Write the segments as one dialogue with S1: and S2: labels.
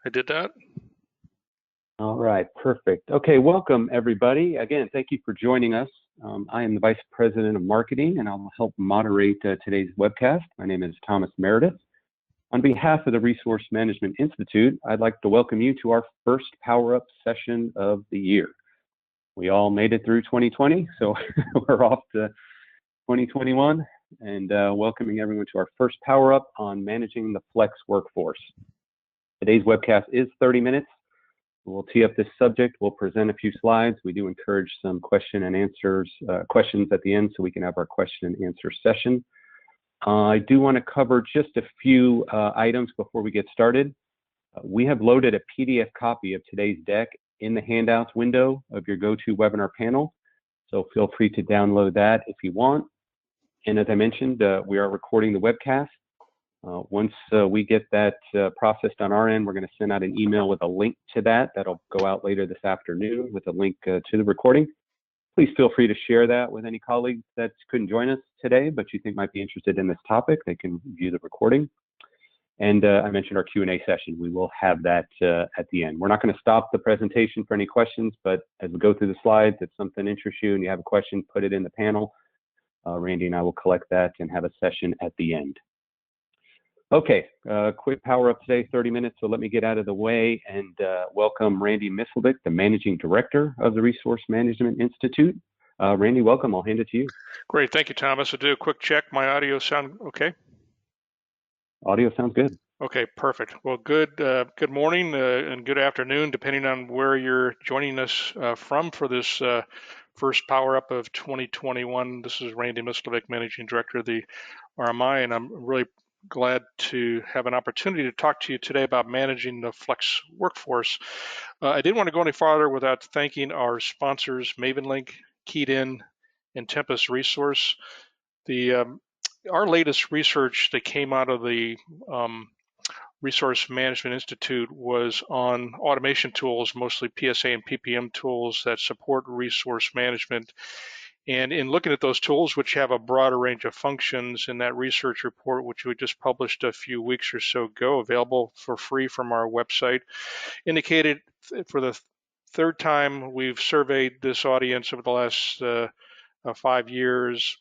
S1: I did that.
S2: All right, perfect. Okay, welcome everybody. Again, thank you for joining us. I am the Vice President of Marketing and I'll help moderate today's webcast. My name is Thomas Meredith. On behalf of the Resource Management Institute, I'd like to welcome you to our first Power Up session of the year. We all made it through 2020, so we're off to 2021 and welcoming everyone to our first Power Up on managing the flex workforce. Today's webcast is 30 minutes. We'll tee up this subject. We'll present a few slides. We do encourage some questions at the end so we can have our question and answer session. I do want to cover just a few items before we get started. We have loaded a PDF copy of today's deck in the handouts window of your GoToWebinar panel. So feel free to download that if you want. And as I mentioned, we are recording the webcast. Once we get that processed on our end, we're going to send out an email with a link to that. That'll go out later this afternoon with a link to the recording. Please feel free to share that with any colleagues that couldn't join us today, but you think might be interested in this topic. They can view the recording. And I mentioned our Q&A session. We will have that at the end. We're not going to stop the presentation for any questions, but as we go through the slides, if something interests you and you have a question, put it in the panel. Randy and I will collect that and have a session at the end. Okay, quick power up today, 30 minutes, so let me get out of the way and welcome Randy Misseldick, the Managing Director of the Resource Management Institute. Randy, welcome, I'll hand it to you.
S1: Great, thank you, Thomas. I'll do a quick check. My audio sound okay?
S2: Audio sounds good.
S1: Okay, perfect. Well, good morning and good afternoon, depending on where you're joining us from for this first Power Up of 2021. This is Randy Misseldick, Managing Director of the RMI, and I'm really glad to have an opportunity to talk to you today about managing the flex workforce. I didn't want to go any farther without thanking our sponsors, MavenLink, Keyed-In, and Tempest Resource. Our latest research that came out of the Resource Management Institute was on automation tools, mostly PSA and PPM tools that support resource management. And in looking at those tools, which have a broader range of functions, in that research report, which we just published a few weeks or so ago, available for free from our website, indicated for the third time we've surveyed this audience over the last 5 years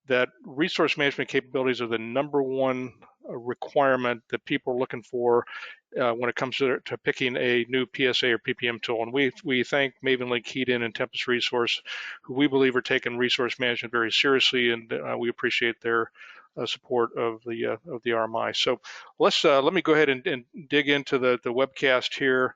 S1: that resource management capabilities are the #1 requirement that people are looking for when it comes to picking a new PSA or PPM tool. And we thank MavenLink, Keyed-In, and Tempest Resource, who we believe are taking resource management very seriously, and we appreciate their support of the RMI. So let me go ahead and dig into the webcast here.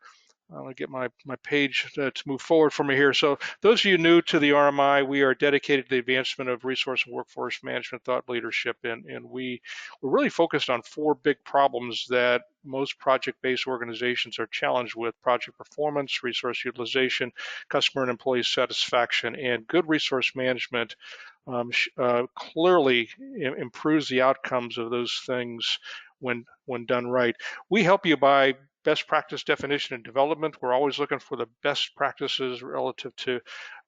S1: I'll get my page to move forward for me here. So those of you new to the RMI, we are dedicated to the advancement of resource and workforce management thought leadership. And we're really focused on 4 big problems that most project-based organizations are challenged with: project performance, resource utilization, customer and employee satisfaction. And good resource management clearly improves the outcomes of those things when done right. We help you by best practice definition and development. We're always looking for the best practices relative to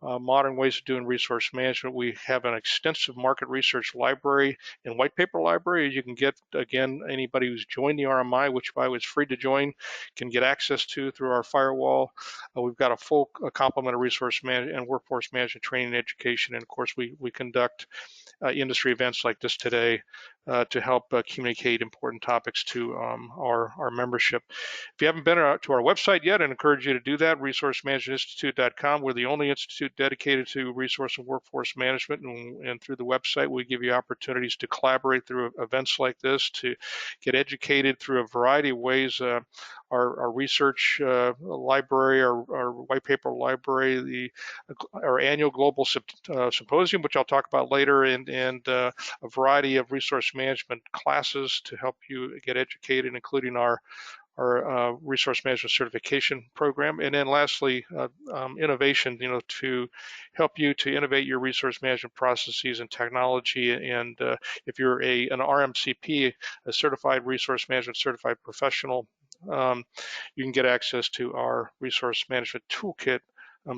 S1: modern ways of doing resource management. We have an extensive market research library and white paper library. You can get, again, anybody who's joined the RMI, which by the way is free to join, can get access to through our firewall. We've got a full complement of resource management and workforce management training and education. And of course, we conduct industry events like this today to help communicate important topics to our membership. If you haven't been to our website yet, I encourage you to do that, resourcemanagementinstitute.com. We're the only institute dedicated to resource and workforce management, and through the website, we give you opportunities to collaborate through events like this, to get educated through a variety of ways. Our research library, our white paper library, our annual global symposium, which I'll talk about later, and a variety of resource management classes to help you get educated, including our resource management certification program. And then lastly, innovation, to help you to innovate your resource management processes and technology. And if you're an RMCP, a certified resource management certified professional, you can get access to our resource management toolkit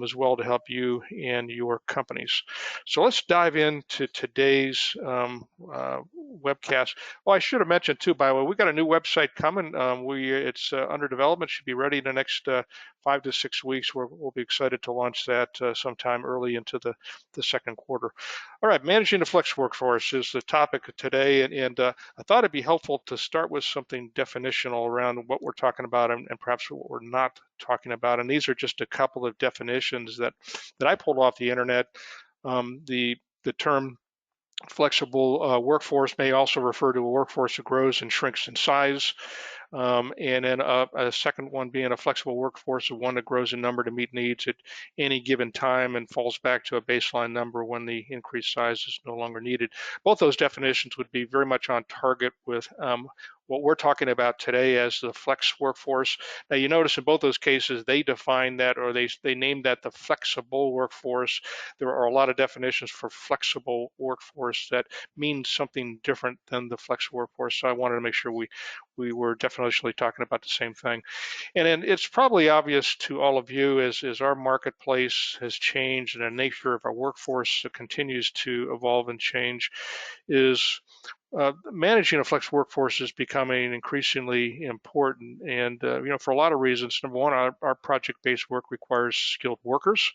S1: as well to help you and your companies. So let's dive into today's webcast. Well, I should have mentioned too, by the way, we got a new website coming. It's under development, should be ready in the next 5 to 6 weeks. We'll be excited to launch that sometime early into the second quarter. All right, managing the flex workforce is the topic of today, and I thought it'd be helpful to start with something definitional around what we're talking about and perhaps what we're not talking about. And these are just a couple of definitions that I pulled off the internet. The term flexible workforce may also refer to a workforce that grows and shrinks in size. And then a second one being a flexible workforce, one that grows in number to meet needs at any given time and falls back to a baseline number when the increased size is no longer needed. Both those definitions would be very much on target with what we're talking about today as the flex workforce. Now, you notice in both those cases, they define that, or they named that the flexible workforce. There are a lot of definitions for flexible workforce that mean something different than the flexible workforce. So I wanted to make sure we were definitionally talking about the same thing. And then it's probably obvious to all of you as our marketplace has changed and the nature of our workforce continues to evolve and change, is managing a flex workforce is becoming increasingly important, and for a lot of reasons. Number one, our project-based work requires skilled workers.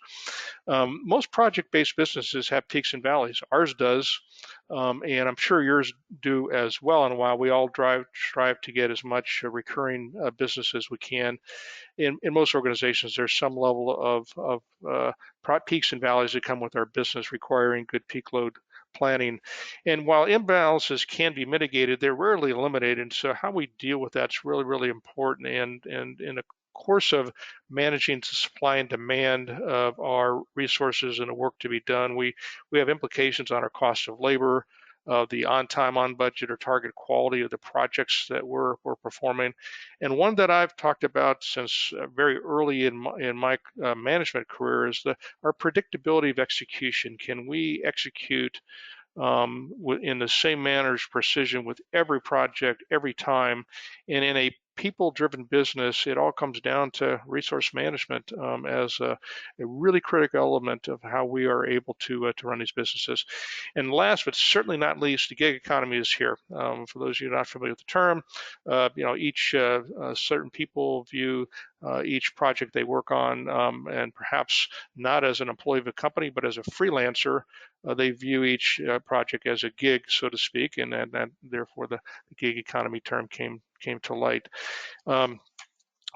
S1: Most project-based businesses have peaks and valleys. Ours does, and I'm sure yours do as well. And while we all strive to get as much recurring business as we can, in most organizations, there's some level of peaks and valleys that come with our business, requiring good peak load planning. And while imbalances can be mitigated, they're rarely eliminated. And so how we deal with that's really, really important. And in the course of managing the supply and demand of our resources and the work to be done, we have implications on our cost of labor, the on time, on budget, or target quality of the projects that we're performing. And one that I've talked about since very early in my management career is our predictability of execution. Can we execute in the same manner as precision with every project, every time? And in a people-driven business, it all comes down to resource management as a really critical element of how we are able to run these businesses. And last, but certainly not least, the gig economy is here. For those of you not familiar with the term, each certain people view each project they work on, and perhaps not as an employee of a company, but as a freelancer. They view each project as a gig, so to speak, and therefore the gig economy term came to light.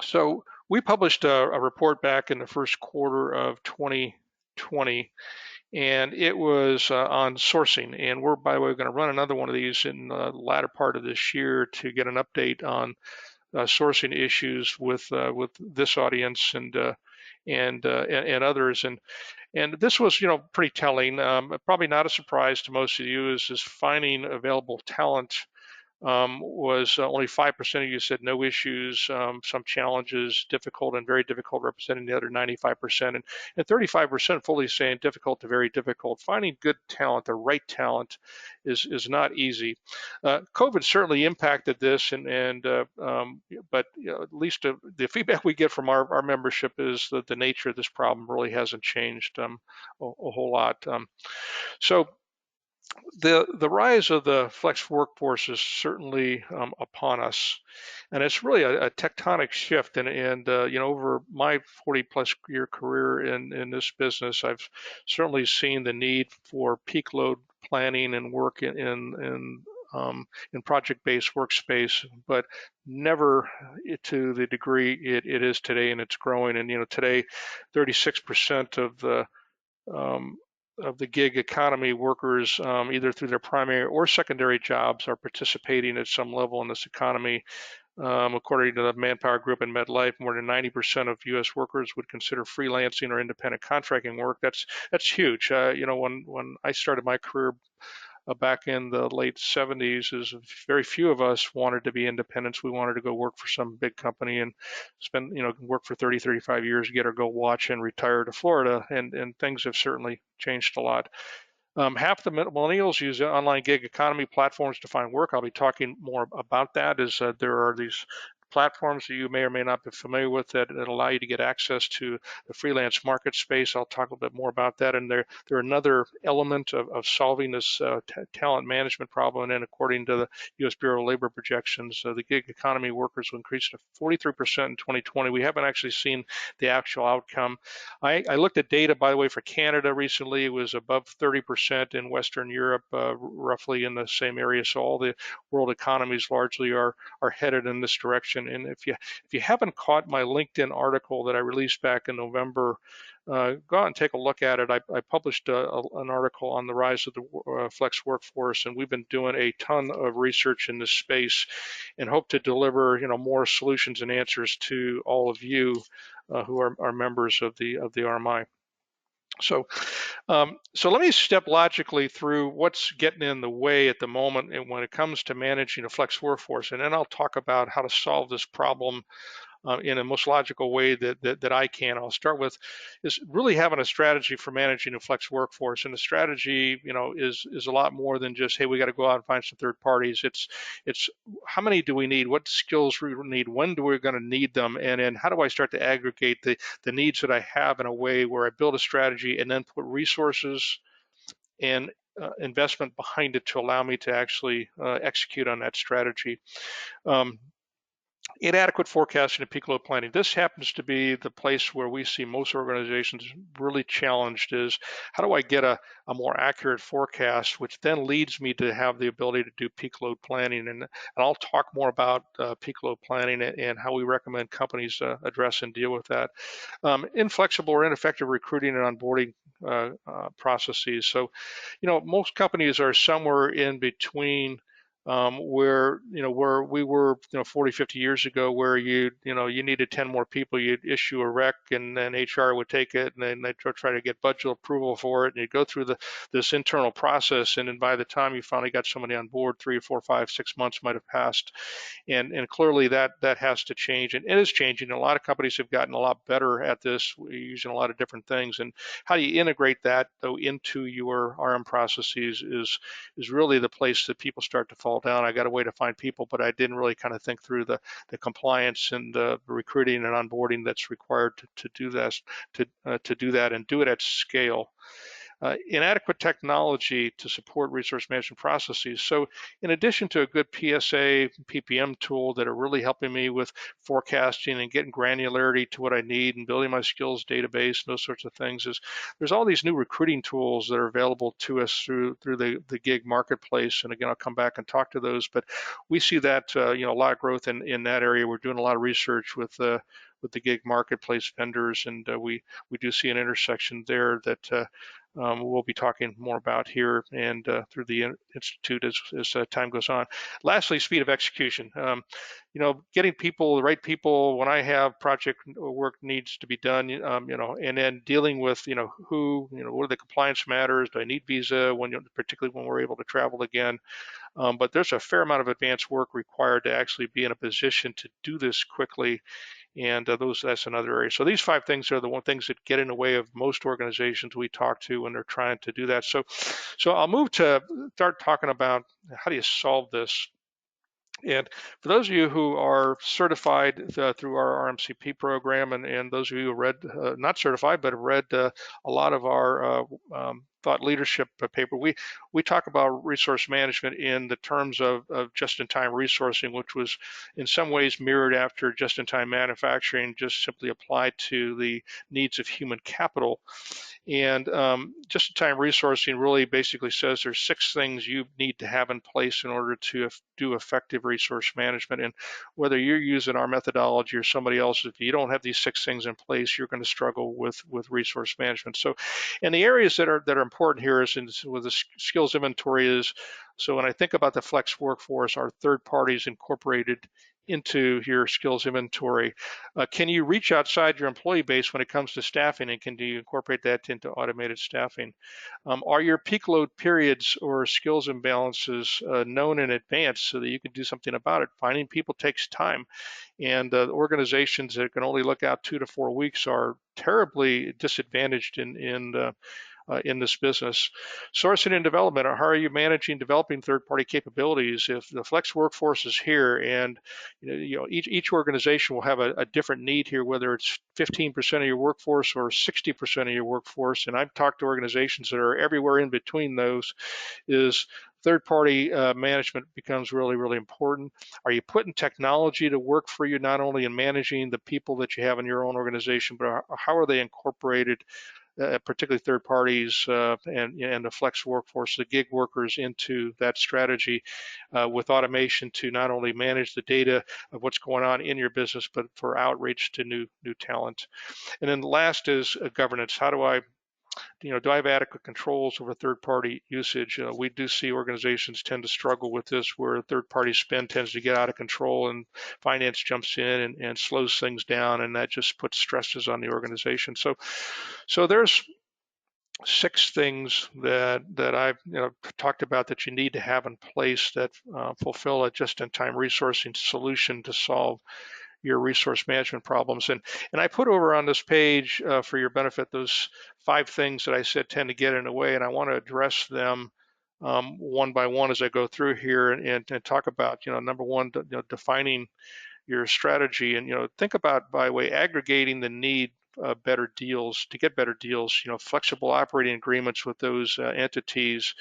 S1: So we published a report back in the first quarter of 2020, and it was on sourcing. And we're, by the way, going to run another one of these in the latter part of this year to get an update on sourcing issues with this audience and others. And this was, pretty telling. Probably not a surprise to most of you, is finding available talent was only 5% of you said no issues, some challenges, difficult and very difficult, representing the other 95%, and 35% fully saying difficult to very difficult. Finding good talent, the right talent, is not easy. COVID certainly impacted this, but at least the feedback we get from our membership is that the nature of this problem really hasn't changed a whole lot. So the rise of the flex workforce is certainly upon us, and it's really a tectonic shift. And over my 40+ year career in this business, I've certainly seen the need for peak load planning and work in project-based workspace, but never to the degree it is today, and it's growing. And today, 36% of the gig economy workers, either through their primary or secondary jobs, are participating at some level in this economy. According to the Manpower Group and MedLife, more than 90% of U.S. workers would consider freelancing or independent contracting work. That's huge. When I started my career back in the late 70s, is very few of us wanted to be independents. We wanted to go work for some big company and spend, work for 30, 35 years, get our gold watch and retire to Florida. And things have certainly changed a lot. Half the millennials use online gig economy platforms to find work. I'll be talking more about that, as there are these platforms that you may or may not be familiar with that allow you to get access to the freelance market space. I'll talk a little bit more about that. And they're another element of solving this talent management problem. And according to the U.S. Bureau of Labor projections, the gig economy workers will increase to 43% in 2020. We haven't actually seen the actual outcome. I looked at data, by the way, for Canada recently. It was above 30% in Western Europe, roughly in the same area. So all the world economies largely are headed in this direction. And if you haven't caught my LinkedIn article that I released back in November, go out and take a look at it. I published an article on the rise of the flex workforce, and we've been doing a ton of research in this space, and hope to deliver more solutions and answers to all of you who are members of the RMI. So let me step logically through what's getting in the way at the moment and when it comes to managing a flex workforce, and then I'll talk about how to solve this problem in a most logical way that I can. I'll start with is really having a strategy for managing a flex workforce, and the strategy, is a lot more than just, hey, we got to go out and find some third parties. It's how many do we need? What skills we need? When do we going to need them? And then how do I start to aggregate the needs that I have in a way where I build a strategy and then put resources and investment behind it to allow me to actually execute on that strategy. Inadequate forecasting and peak load planning. This happens to be the place where we see most organizations really challenged is how do I get a more accurate forecast, which then leads me to have the ability to do peak load planning. And I'll talk more about peak load planning and how we recommend companies address and deal with that. Inflexible or ineffective recruiting and onboarding processes. So, most companies are somewhere in between where we were 40, 50 years ago, where you needed 10 more people, you'd issue a rec, and then HR would take it, and then they'd try to get budget approval for it, and you'd go through this internal process, and then by the time you finally got somebody on board, 3 or 4, 5, 6 months might have passed, and clearly that has to change, and it is changing. A lot of companies have gotten a lot better at this, using a lot of different things, and how you integrate that though into your RM processes is really the place that people start to fall down. I got a way to find people, but I didn't really kind of think through the compliance and the recruiting and onboarding that's required to do this, to do that and do it at scale. Inadequate technology to support resource management processes. So in addition to a good PSA, PPM tool that are really helping me with forecasting and getting granularity to what I need and building my skills database and those sorts of things, there's all these new recruiting tools that are available to us through the gig marketplace. And again, I'll come back and talk to those, but we see that a lot of growth in that area. We're doing a lot of research with the gig marketplace vendors, and we do see an intersection there that we'll be talking more about here and through the Institute as time goes on. Lastly, speed of execution. Getting people, the right people, when I have project work needs to be done, and then dealing with, what are the compliance matters? Do I need visa? Particularly when we're able to travel again. But there's a fair amount of advanced work required to actually be in a position to do this quickly. And that's another area. So these 5 things are the things that get in the way of most organizations we talk to when they're trying to do that. So I'll move to start talking about how do you solve this. And for those of you who are certified through our RMCP program, and those of you who read, not certified, but have read a lot of our thought leadership paper, we talk about resource management in the terms of just-in-time resourcing, which was in some ways mirrored after just-in-time manufacturing, just simply applied to the needs of human capital. And just-in-time resourcing really basically says there's 6 things you need to have in place in order to do effective resource management. And whether you're using our methodology or somebody else, if you don't have these 6 things in place, you're going to struggle with resource management. So, and the areas that are important here is with the skills inventory is, so when I think about the flex workforce, are third parties incorporated into your skills inventory? Can you reach outside your employee base when it comes to staffing, and can you incorporate that into automated staffing? Are your peak load periods or skills imbalances known in advance so that you can do something about it? Finding people takes time, and organizations that can only look out 2 to 4 weeks are terribly disadvantaged in in this business. Sourcing and development, how are you managing developing third-party capabilities? If the flex workforce is here, and each organization will have a different need here, whether it's 15% of your workforce or 60% of your workforce, and I've talked to organizations that are everywhere in between those, is third-party management becomes really, really important. Are you putting technology to work for you, not only in managing the people that you have in your own organization, but how are they incorporated, particularly third parties and the flex workforce, the gig workers, into that strategy with automation to not only manage the data of what's going on in your business, but for outreach to new talent. And then the last is governance. How do I do I have adequate controls over third-party usage? We do see organizations tend to struggle with this, where third-party spend tends to get out of control, and finance jumps in and slows things down, and that just puts stresses on the organization. So there's 6 things that I've talked about that you need to have in place that fulfill a just-in-time resourcing solution to solve your resource management problems. And I put over on this page for your benefit those 5 things that I said tend to get in the way, and I want to address them one by one as I go through here and talk about, number one, defining your strategy, and think about, by way, aggregating the need better deals to get better deals, flexible operating agreements with those entities,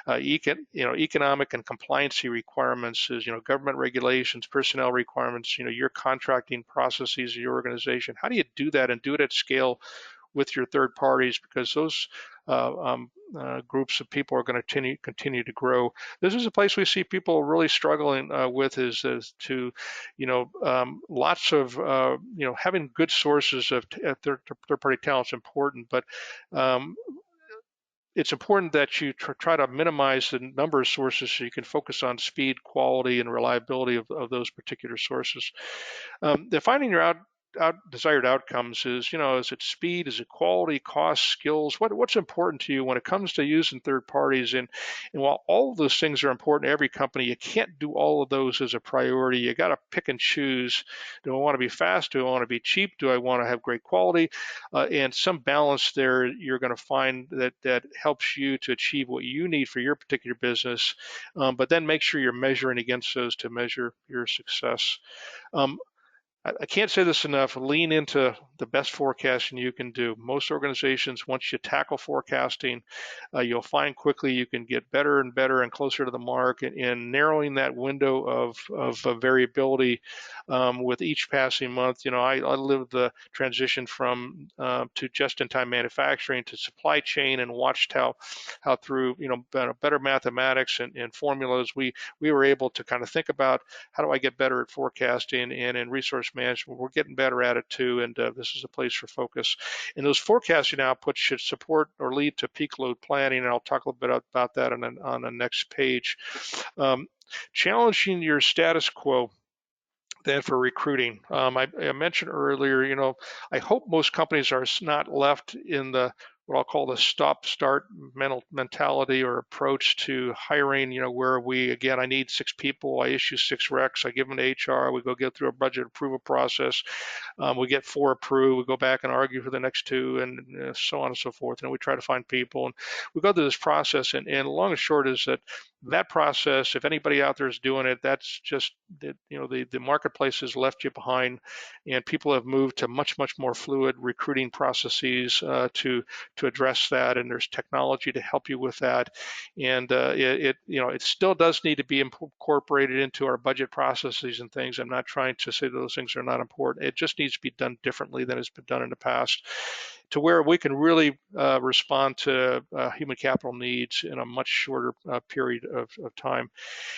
S1: economic and compliancy requirements, is government regulations, personnel requirements, your contracting processes of your organization. How do you do that and do it at scale with your third parties, because those groups of people are going to continue to grow. This is a place we see people really struggling with, is to, lots of, having good sources of third-party talent is important, but it's important that you try to minimize the number of sources so you can focus on speed, quality, and reliability of those particular sources. Defining your desired outcomes is it speed, is it quality, cost, skills? What's important to you when it comes to using third parties? And while all of those things are important to every company, you can't do all of those as a priority. You got to pick and choose. Do I want to be fast? Do I want to be cheap? Do I want to have great quality? And some balance there you're going to find that helps you to achieve what you need for your particular business, but then make sure you're measuring against those to measure your success. I can't say this enough, lean into the best forecasting you can do. Most organizations, once you tackle forecasting, you'll find quickly you can get better and better and closer to the mark, and narrowing that window of variability with each passing month. I lived the transition from to just-in-time manufacturing to supply chain, and watched how through better mathematics and formulas we were able to kind of think about, how do I get better at forecasting, and in resource management we're getting better at it too, and this is a place for focus. And those forecasting outputs should support or lead to peak load planning, and I'll talk a little bit about that on the next page. Challenging your status quo. Then for recruiting, I mentioned earlier, I hope most companies are not left in the what I'll call the stop-start mentality or approach to hiring, where I need 6 people, I issue 6 recs, I give them to HR, we go get through a budget approval process, we get 4 approved, we go back and argue for the next 2, and so on and so forth. And we try to find people, and we go through this process, and long and short is that process, if anybody out there is doing it, that's just that the marketplace has left you behind, and people have moved to much more fluid recruiting processes to address that, and there's technology to help you with that. And it still does need to be incorporated into our budget processes and things. I'm not trying to say those things are not important. It just needs to be done differently than it's been done in the past, to where we can really respond to human capital needs in a much shorter period of time.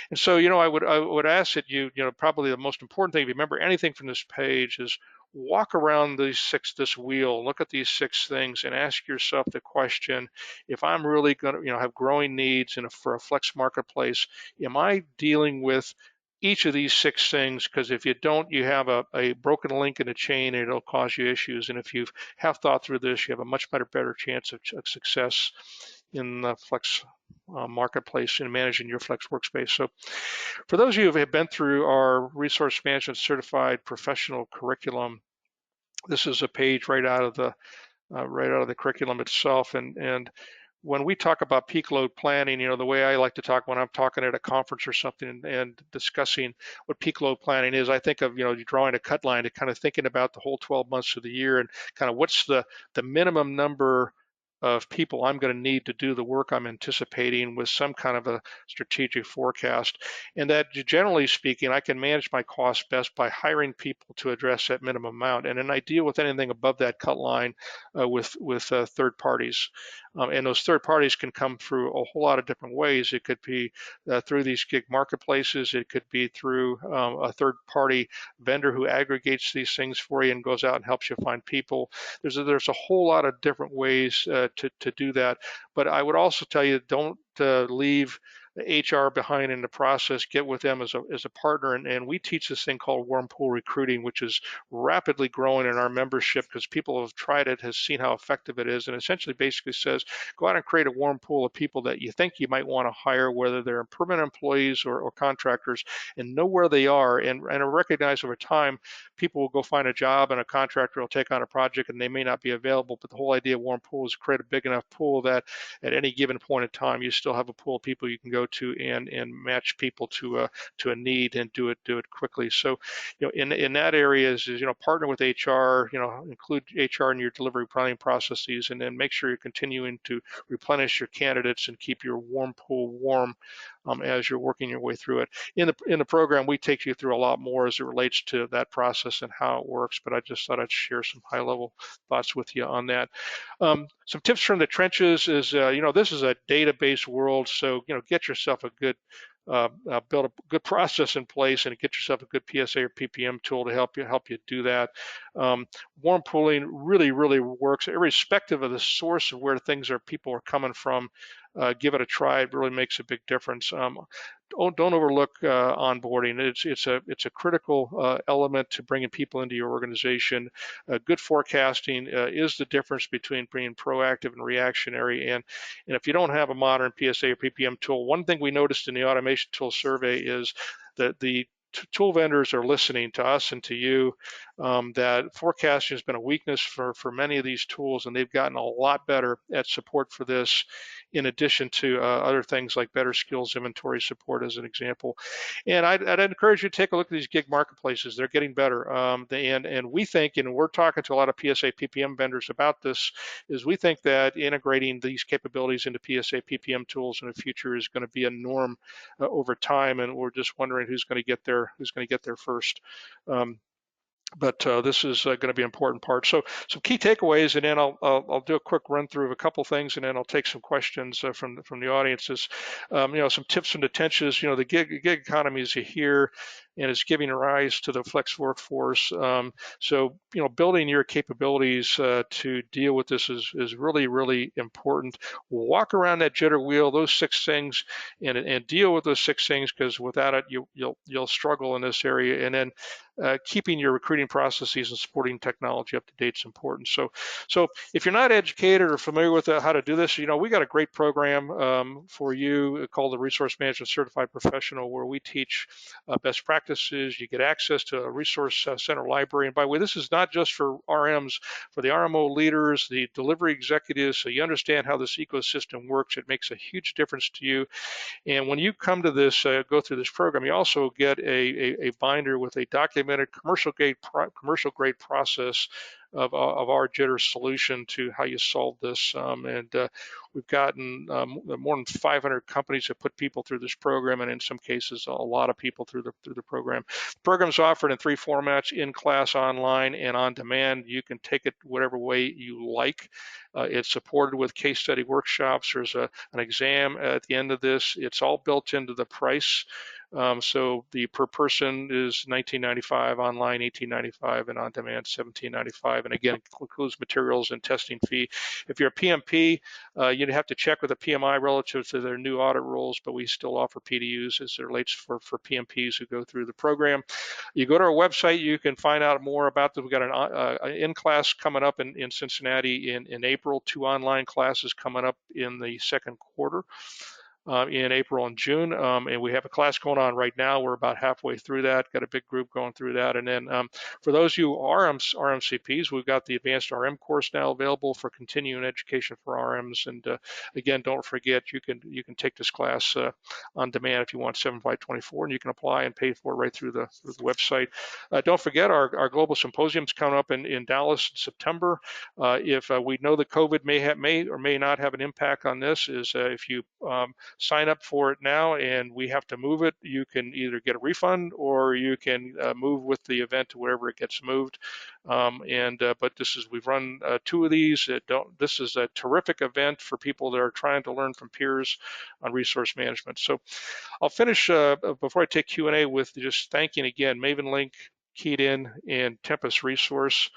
S1: And so, I would ask that probably the most important thing, if you remember anything from this page, is walk around this wheel, look at these 6 things, and ask yourself the question: if I'm really going to have growing needs for a flex marketplace, am I dealing with each of these 6 things? Because if you don't, you have a broken link in the chain, and it'll cause you issues. And if you have thought through this, you have a much better chance of success in the flex marketplace and managing your flex workspace. So for those of you who have been through our resource management certified professional curriculum, this is a page right out of the right out of the curriculum itself. And when we talk about peak load planning, the way I like to talk when I'm talking at a conference or something and discussing what peak load planning is, I think of, drawing a cut line to kind of thinking about the whole 12 months of the year and kind of what's the minimum number of people I'm going to need to do the work I'm anticipating with some kind of a strategic forecast. And that generally speaking, I can manage my costs best by hiring people to address that minimum amount. And then I deal with anything above that cut line with third parties. And those third parties can come through a whole lot of different ways. It could be through these gig marketplaces. It could be through a third party vendor who aggregates these things for you and goes out and helps you find people. There's a whole lot of different ways to do that. But I would also tell you, don't leave the HR behind in the process. Get with them as a partner. And we teach this thing called warm pool recruiting, which is rapidly growing in our membership because people have tried it, has seen how effective it is, and essentially basically says, go out and create a warm pool of people that you think you might want to hire, whether they're permanent employees or contractors, and know where they are and recognize over time people will go find a job and a contractor will take on a project and they may not be available. But the whole idea of warm pool is to create a big enough pool that at any given point in time you still have a pool of people you can go to and match people to a need and do it quickly. So in that area is partner with HR, include HR in your delivery planning processes, and then make sure you're continuing to replenish your candidates and keep your warm pool warm as you're working your way through it. In the program, we take you through a lot more as it relates to that process and how it works, but I just thought I'd share some high level thoughts with you on that. Some tips from the trenches is, this is a database world, so, get yourself a good build a good process in place and get yourself a good PSA or PPM tool to help you do that. Warm pooling really works, irrespective of the source of where people are coming from. Give it a try. It really makes a big difference. Don't overlook onboarding. It's a critical element to bringing people into your organization. Good forecasting is the difference between being proactive and reactionary. And if you don't have a modern PSA or PPM tool, one thing we noticed in the automation tool survey is that the tool vendors are listening to us and to you. That forecasting has been a weakness for many of these tools, and they've gotten a lot better at support for this, in addition to other things like better skills inventory support, as an example. And I'd encourage you to take a look at these gig marketplaces. They're getting better. And we think, and we're talking to a lot of PSA PPM vendors about this, is we think that integrating these capabilities into PSA PPM tools in the future is going to be a norm over time, and we're just wondering who's going to get there first. But this is going to be an important part. So some key takeaways, and then I'll do a quick run through of a couple things, and then I'll take some questions from the audiences. Some tips from the trenches. The gig economy is here, and it's giving rise to the flex workforce. So building your capabilities to deal with this is really important. Walk around that jitter wheel, those 6 things, and deal with those 6 things, because without it, you'll struggle in this area. And then keeping your recruiting processes and supporting technology up to date is important. So if you're not educated or familiar with how to do this, we got a great program for you called the Resource Management Certified Professional, where we teach best practices. You get access to a resource center library. And by the way, this is not just for RMs, for the RMO leaders, the delivery executives, so you understand how this ecosystem works. It makes a huge difference to you. And when you come to this, go through this program, you also get a binder with a documented commercial grade process of our jitter solution to how you solve this. And we've gotten more than 500 companies that put people through this program, and in some cases, a lot of people through the program. The program's offered in 3 formats: in class, online, and on demand. You can take it whatever way you like. It's supported with case study workshops. There's an exam at the end of this. It's all built into the price. So the per person is $19.95, online $18.95, and on demand $17.95. And again, includes materials and testing fee. If you're a PMP, you'd have to check with a PMI relative to their new audit rules, but we still offer PDUs as it relates for PMPs who go through the program. You go to our website, you can find out more about them. We've got an in-class coming up in Cincinnati in April, 2 online classes coming up in the second quarter. in April and June. And we have a class going on right now. We're about halfway through that, got a big group going through that. And then for those of you who are RMCPs, we've got the Advanced RM course now available for continuing education for RMs. And again, don't forget, you can take this class on demand if you want 7/24, and you can apply and pay for it right through the website. Don't forget, our global symposium's coming up in Dallas in September. If we know that COVID may or may not have an impact on this, is if you sign up for it now and we have to move it, you can either get a refund or you can move with the event to wherever it gets moved. But we've run two of these. This is a terrific event for people that are trying to learn from peers on resource management. So I'll finish before I take Q&A with just thanking again Maven Link, Keyed In, and Tempest Resource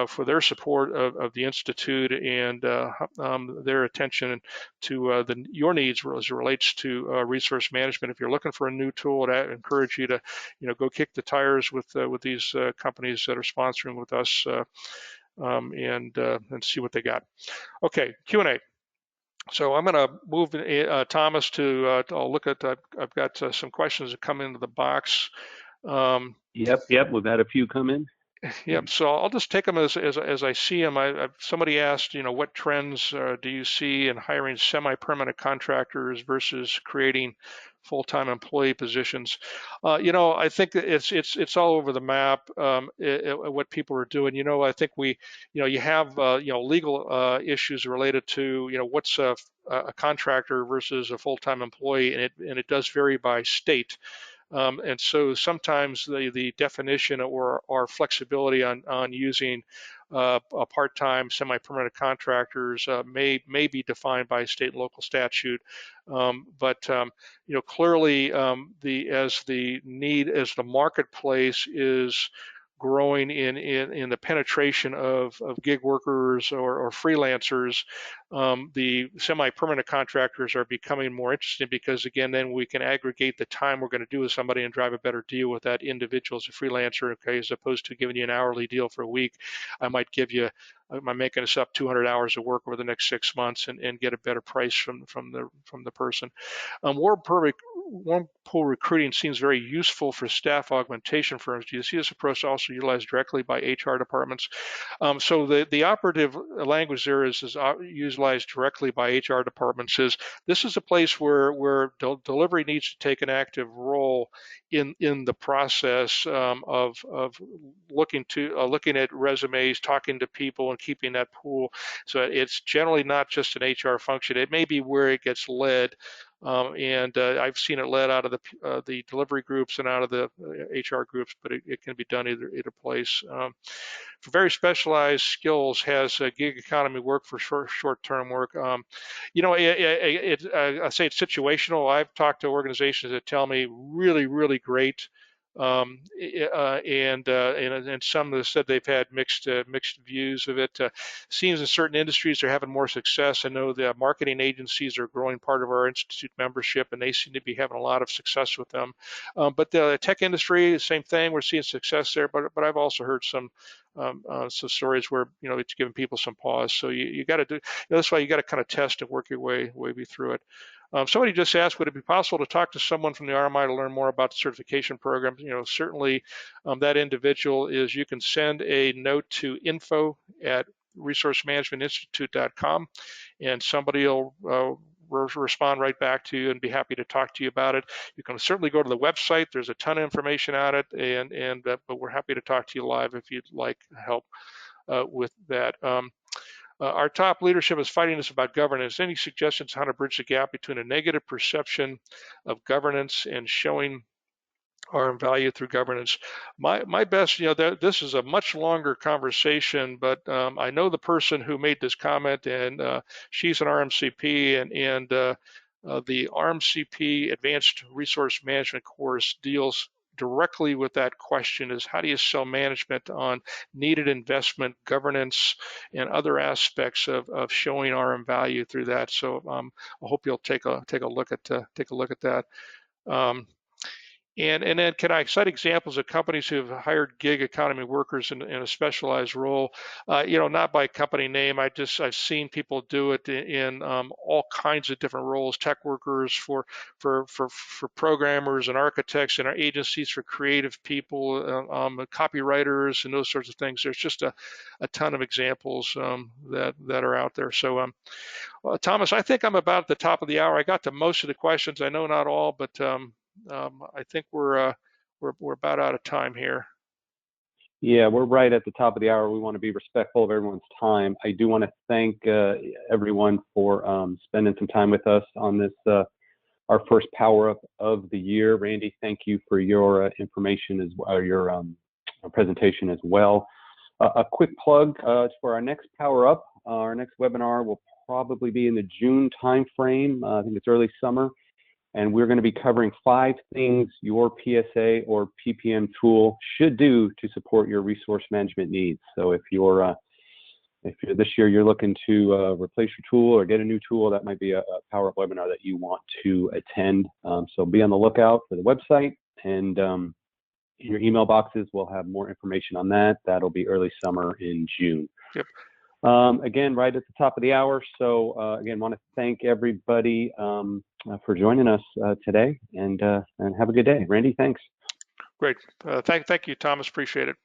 S1: for their support of the Institute and their attention to your needs as it relates to resource management. If you're looking for a new tool, I encourage you to go kick the tires with these companies that are sponsoring with us and see what they got. Okay, Q&A. So I'm going to move Thomas to I'll look at I've got some questions that come into the box.
S2: Yep, we've had a few come in.
S1: Yep. So I'll just take them as I see them. Somebody asked, what trends do you see in hiring semi-permanent contractors versus creating full-time employee positions? I think that it's all over the map. What people are doing. I think you have legal issues related to what's a contractor versus a full-time employee, and it does vary by state. And so sometimes the definition or flexibility on using a part-time semi-permanent contractors may be defined by state and local statute. But clearly as the marketplace is growing in the penetration of gig workers or freelancers, the semi-permanent contractors are becoming more interesting because, again, then we can aggregate the time we're going to do with somebody and drive a better deal with that individual as a freelancer, okay, as opposed to giving you an hourly deal for a week. I'm making this up, 200 hours of work over the next 6 months and get a better price from the person. Warm pool recruiting seems very useful for staff augmentation firms. Do you see this approach also utilized directly by HR departments? So the operative language there is utilized directly by HR departments. This is a place where delivery needs to take an active role in the process of looking at resumes, talking to people, and keeping that pool. So it's generally not just an HR function. It may be where it gets led. And I've seen it led out of the delivery groups and out of the HR groups, but it can be done either place. For very specialized skills, has gig economy work for short-term work? I say it's situational. I've talked to organizations that tell me really, really great. And some have said they've had mixed views of it. Seems in certain industries they're having more success. I know the marketing agencies are a growing part of our institute membership, and they seem to be having a lot of success with them. But the tech industry, same thing. We're seeing success there. But I've also heard some stories where it's giving people some pause. So you got to do. That's why you got to kind of test and work your way through it. Somebody just asked, would it be possible to talk to someone from the RMI to learn more about the certification program? Certainly that individual you can send a note to info@resourcemanagementinstitute.com, and somebody will respond right back to you and be happy to talk to you about it. You can certainly go to the website. There's a ton of information on it, but we're happy to talk to you live if you'd like help with that. Our top leadership is fighting us about governance. Any suggestions on how to bridge the gap between a negative perception of governance and showing our value through governance? My best, this is a much longer conversation, but I know the person who made this comment, and she's an RMCP, and the RMCP Advanced Resource Management course deals directly with that question: is how do you sell management on needed investment, governance, and other aspects of showing RM value through that. So I hope you'll take a look at that. And then can I cite examples of companies who have hired gig economy workers in a specialized role? Not by company name. I've seen people do it in all kinds of different roles. Tech workers for programmers and architects in our agencies for creative people, copywriters and those sorts of things. There's just a ton of examples that are out there. So well, Thomas, I think I'm about at the top of the hour. I got to most of the questions. I know not all, but I think we're about out of time here.
S2: Yeah, we're right at the top of the hour. We want to be respectful of everyone's time. I do want to thank everyone for spending some time with us on this, our first Power Up of the year. Randy, thank you for your information as well, your presentation as well. A quick plug for our next Power Up. Our next webinar will probably be in the June timeframe. I think it's early summer. And we're going to be covering 5 things your PSA or PPM tool should do to support your resource management needs. So if this year you're looking to replace your tool or get a new tool, that might be a Power Up webinar that you want to attend. So be on the lookout for the website, and in your email boxes, we'll have more information on that. That'll be early summer in June.
S1: Yep.
S2: Again, right at the top of the hour. So again, want to thank everybody for joining us today, and have a good day. Randy, thanks.
S1: Great. Thank you, Thomas. Appreciate it.